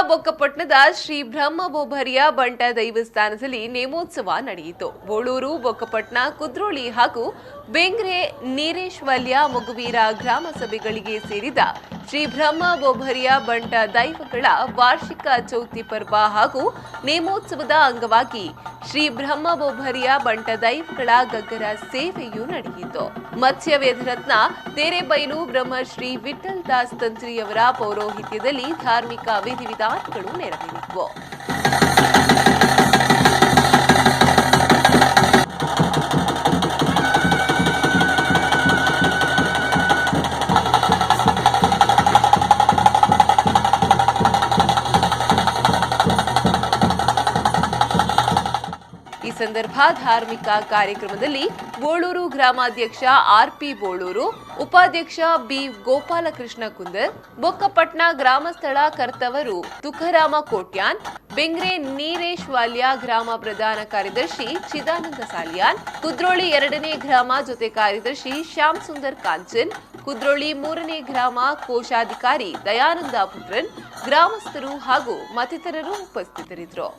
ಬೊಕ್ಕಪಟ್ಟಣದ ಶ್ರೀ ಬ್ರಹ್ಮಬೋಭರಿಯ ಬಂಟ ದೈವಸ್ಥಾನದಲ್ಲಿ ನೇಮೋತ್ಸವ ನಡೆಯಿತು. ಬೋಳೂರು, ಬೊಕ್ಕಪಟ್ಟಣ, ಕುದ್ರೋಳಿ ಹಾಗೂ ಬೆಂಗ್ರೆ, ನೀರೇಶ್ವಲ್ಯ, ಮೊಗವೀರ ಗ್ರಾಮ ಸಭೆಗಳಿಗೆ ಸೇರಿದ ಶ್ರೀ ಬ್ರಹ್ಮಬೋಭರಿಯ ಬಂಟ ದೈವಗಳ ವಾರ್ಷಿಕ ಚೌತಿ ಪರ್ವ ಹಾಗೂ ನೇಮೋತ್ಸವದ ಅಂಗವಾಗಿ ಶ್ರೀ ಬ್ರಹ್ಮಬೋಭರಿಯ ಬಂಟ ದೈವಗಳ ಗಗ್ಗರ ಸೇವೆಯೂ ನಡೆಯಿತು. ಮತ್ಸ್ಯ ವೇದರತ್ನ ತೇರೆಬೈಲು ಬ್ರಹ್ಮಶ್ರೀ ವಿಠಲ್ ದಾಸ್ ತಂತ್ರಿಯವರ ಪೌರೋಹಿತ್ಯದಲ್ಲಿ ಧಾರ್ಮಿಕ ವಿಧಿವಿಧಾನಗಳು ನೆರವೇರಿದವು. ಈ ಸಂದರ್ಭ ಧಾರ್ಮಿಕ ಕಾರ್ಯಕ್ರಮದಲ್ಲಿ ಬೋಳೂರು ಗ್ರಾಮಾಧ್ಯಕ್ಷ ಆರ್ಪಿ ಬೋಳೂರು, ಉಪಾಧ್ಯಕ್ಷ ಬಿ ಗೋಪಾಲಕೃಷ್ಣ ಕುಂದರ್, ಬೊಕ್ಕಪಟ್ಟಣ ಗ್ರಾಮಸ್ಥಳ ಕರ್ತವರು ತುಕಾರಾಮ ಕೋಟ್ಯಾನ್, ಬೆಂಗ್ರೆ ನೀರೇಶ್ವಾಲ್ಯ ಗ್ರಾಮ ಪ್ರಧಾನ ಕಾರ್ಯದರ್ಶಿ ಚಿದಾನಂದ ಸಾಲಿಯಾನ್, ಕುದ್ರೋಳಿ 2ನೇ ಗ್ರಾಮ ಜೊತೆ ಕಾರ್ಯದರ್ಶಿ ಶ್ಯಾಮ್ ಸುಂದರ್ ಕಾಂಚನ್, ಕುದ್ರೋಳಿ 3ನೇ ಗ್ರಾಮ ಕೋಶಾಧಿಕಾರಿ ದಯಾನಂದ ಪುತ್ರನ್, ಗ್ರಾಮಸ್ಥರು ಹಾಗೂ ಮತ್ತಿತರರು ಉಪಸ್ಥಿತರಿದ್ದರು.